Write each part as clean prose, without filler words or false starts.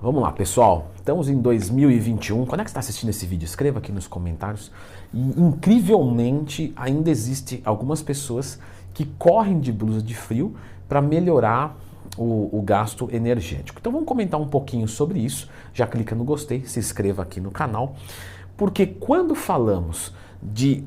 Vamos lá, pessoal. Estamos em 2021. Quando é que você está assistindo esse vídeo? Escreva aqui nos comentários. E, incrivelmente, ainda existe algumas pessoas que correm de blusa de frio para melhorar o gasto energético. Então vamos comentar um pouquinho sobre isso. Já clica no gostei, se inscreva aqui no canal. Porque quando falamos de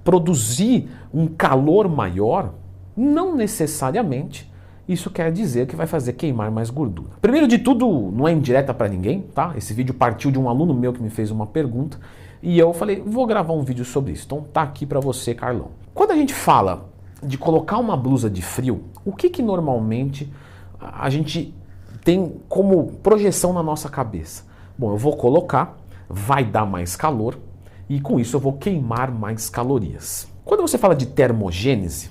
produzir um calor maior, não necessariamente isso quer dizer que vai fazer queimar mais gordura. Primeiro de tudo, não é indireta para ninguém, tá? Esse vídeo partiu de um aluno meu que me fez uma pergunta e eu falei, vou gravar um vídeo sobre isso. Então tá aqui para você, Carlão. Quando a gente fala de colocar uma blusa de frio, o que normalmente a gente tem como projeção na nossa cabeça? Bom, eu vou colocar, vai dar mais calor e com isso eu vou queimar mais calorias. Quando você fala de termogênese,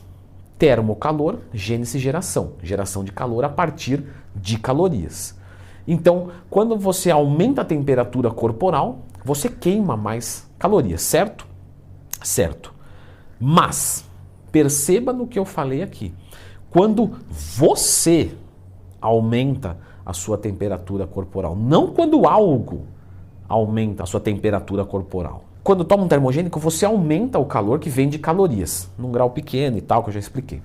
termocalor, gênese geração, geração de calor a partir de calorias. Então, quando você aumenta a temperatura corporal, você queima mais calorias, certo? Certo. Mas, perceba no que eu falei aqui. Quando você aumenta a sua temperatura corporal, não quando algo aumenta a sua temperatura corporal. Quando toma um termogênico, você aumenta o calor que vem de calorias, num grau pequeno e tal, que eu já expliquei.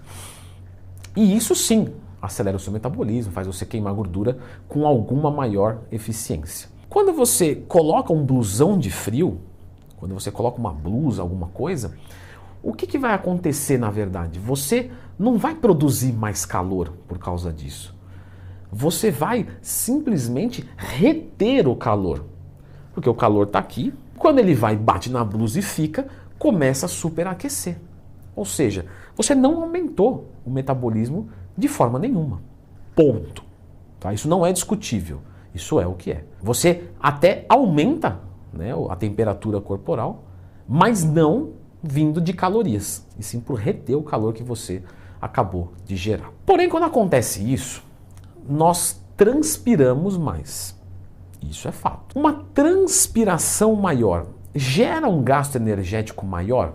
E isso sim acelera o seu metabolismo, faz você queimar gordura com alguma maior eficiência. Quando você coloca um blusão de frio, quando você coloca uma blusa, alguma coisa, o que vai acontecer na verdade? Você não vai produzir mais calor por causa disso. Você vai simplesmente reter o calor. Porque o calor está aqui, quando ele vai, bate na blusa e fica, começa a superaquecer. Ou seja, você não aumentou o metabolismo de forma nenhuma. Ponto. Tá? Isso não é discutível. Isso é o que é. Você até aumenta, né, a temperatura corporal, mas não vindo de calorias, e sim por reter o calor que você acabou de gerar. Porém, quando acontece isso, nós transpiramos mais. Isso é fato. Uma transpiração maior gera um gasto energético maior?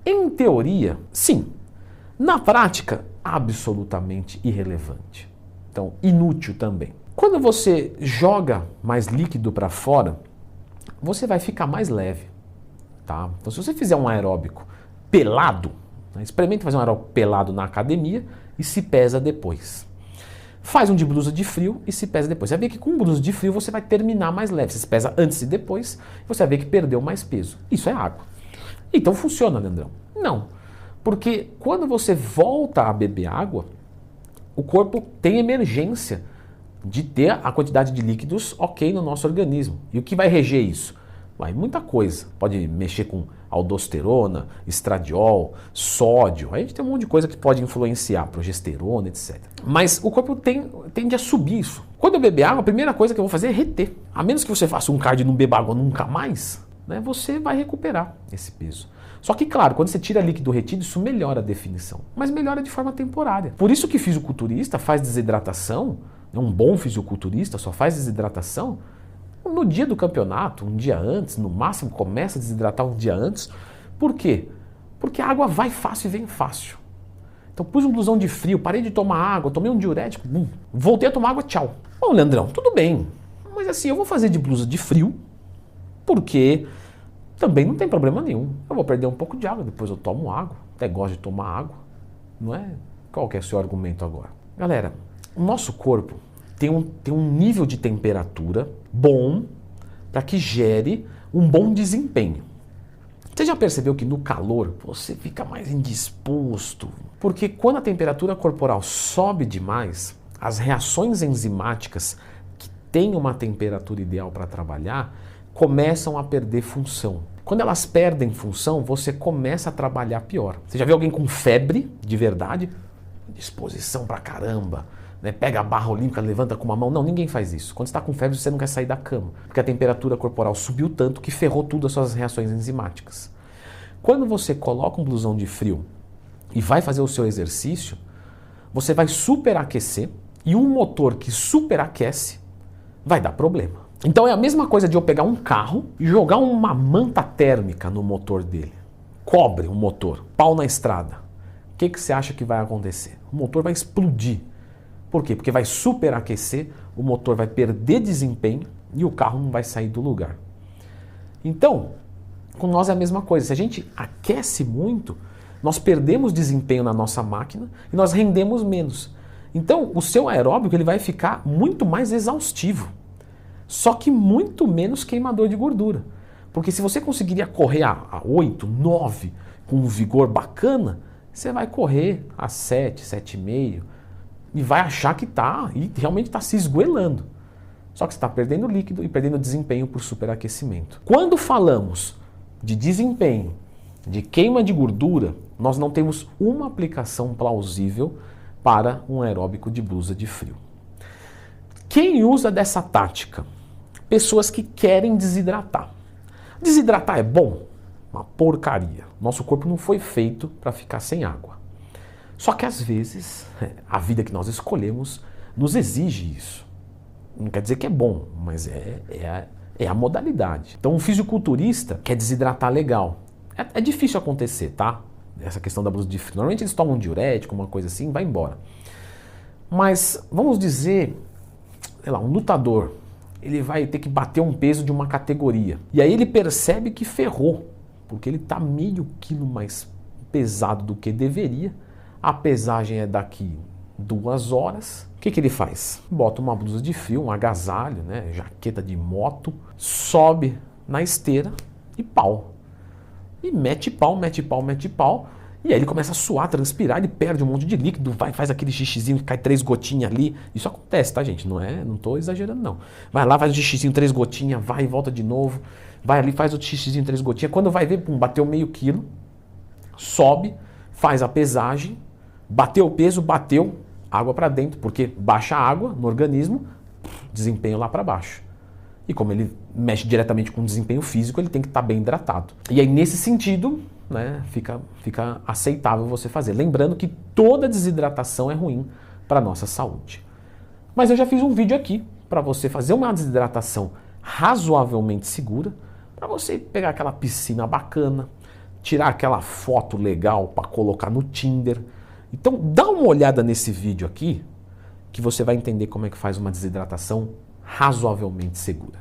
Em teoria, sim. Na prática, absolutamente irrelevante. Então, inútil também. Quando você joga mais líquido para fora, você vai ficar mais leve. Tá? Então, se você fizer um aeróbico pelado, né, experimente fazer um aeróbico pelado na academia e se pesa depois. Faz um de blusa de frio e se pesa depois. Você vai ver que com blusa de frio você vai terminar mais leve. Você se pesa antes e depois, você vai ver que perdeu mais peso. Isso é água. Então funciona, Leandrão? Não. Porque quando você volta a beber água, o corpo tem emergência de ter a quantidade de líquidos ok no nosso organismo. E o que vai reger isso? Vai muita coisa. Pode mexer com aldosterona, estradiol, sódio. Aí a gente tem um monte de coisa que pode influenciar, progesterona, etc. Mas o corpo tende a subir isso. Quando eu beber água, a primeira coisa que eu vou fazer é reter. A menos que você faça um cardio e não beba água nunca mais, né, você vai recuperar esse peso. Só que, claro, quando você tira líquido retido, isso melhora a definição. Mas melhora de forma temporária. Por isso que fisiculturista faz desidratação, um bom fisiculturista só faz desidratação no dia do campeonato, um dia antes, no máximo começa a desidratar um dia antes. Por quê? Porque a água vai fácil e vem fácil. Então pus um blusão de frio, parei de tomar água, tomei um diurético, voltei a tomar água, tchau. Bom, Leandrão, tudo bem, mas assim, eu vou fazer de blusa de frio, porque também não tem problema nenhum. Eu vou perder um pouco de água, depois eu tomo água, até gosto de tomar água, não é? Qual que é o seu argumento agora? Galera, o nosso corpo tem um nível de temperatura bom para que gere um bom desempenho. Você já percebeu que no calor você fica mais indisposto? Porque quando a temperatura corporal sobe demais, as reações enzimáticas que têm uma temperatura ideal para trabalhar começam a perder função. Quando elas perdem função, você começa a trabalhar pior. Você já viu alguém com febre de verdade? Disposição pra caramba. Né? Pega a barra olímpica, levanta com uma mão. Não, ninguém faz isso. Quando você está com febre, você não quer sair da cama, porque a temperatura corporal subiu tanto que ferrou tudo as suas reações enzimáticas. Quando você coloca um blusão de frio e vai fazer o seu exercício, você vai superaquecer e um motor que superaquece vai dar problema. Então é a mesma coisa de eu pegar um carro e jogar uma manta térmica no motor dele. Cobre o motor, pau na estrada. O que você acha que vai acontecer? O motor vai explodir. Por quê? Porque vai superaquecer o motor vai perder desempenho e o carro não vai sair do lugar. Então, com nós é a mesma coisa. Se a gente aquece muito, nós perdemos desempenho na nossa máquina e nós rendemos menos. Então, o seu aeróbico ele vai ficar muito mais exaustivo, só que muito menos queimador de gordura. Porque se você conseguiria correr a 8, 9 com um vigor bacana, você vai correr a 7, 7,5 e vai achar que está, e realmente está se esgoelando. Só que você está perdendo líquido e perdendo desempenho por superaquecimento. Quando falamos de desempenho, de queima de gordura, nós não temos uma aplicação plausível para um aeróbico de blusa de frio. Quem usa dessa tática? Pessoas que querem desidratar. Desidratar é bom? Uma porcaria. Nosso corpo não foi feito para ficar sem água. Só que às vezes a vida que nós escolhemos nos exige isso. Não quer dizer que é bom, mas é a modalidade. Então um fisiculturista quer desidratar legal. É difícil acontecer, tá? Essa questão da blusa de frio. Normalmente eles tomam um diurético, uma coisa assim, vai embora. Mas vamos dizer, sei lá, um lutador, ele vai ter que bater um peso de uma categoria. E aí ele percebe que ferrou, porque ele está meio quilo mais pesado do que deveria. A pesagem é daqui 2 horas. O que ele faz? Bota uma blusa de frio, um agasalho, né, jaqueta de moto, sobe na esteira e pau. E mete pau, mete pau, mete pau. E aí ele começa a suar, transpirar, ele perde um monte de líquido, vai, faz aquele xixizinho que cai 3 gotinhas ali. Isso acontece, tá, gente? Não tô exagerando, não. Vai lá, faz o xixizinho, 3 gotinhas, vai e volta de novo. Vai ali, faz o xixizinho, 3 gotinhas. Quando vai ver, pum, bateu meio quilo, sobe, faz a pesagem, bateu o peso, bateu, água para dentro, porque baixa água no organismo, desempenho lá para baixo. E como ele mexe diretamente com o desempenho físico, ele tem que estar bem hidratado. E aí, nesse sentido, né, fica aceitável você fazer. Lembrando que toda desidratação é ruim para a nossa saúde. Mas eu já fiz um vídeo aqui para você fazer uma desidratação razoavelmente segura, para você pegar aquela piscina bacana, tirar aquela foto legal para colocar no Tinder. Então dá uma olhada nesse vídeo aqui, que você vai entender como é que faz uma desidratação razoavelmente segura.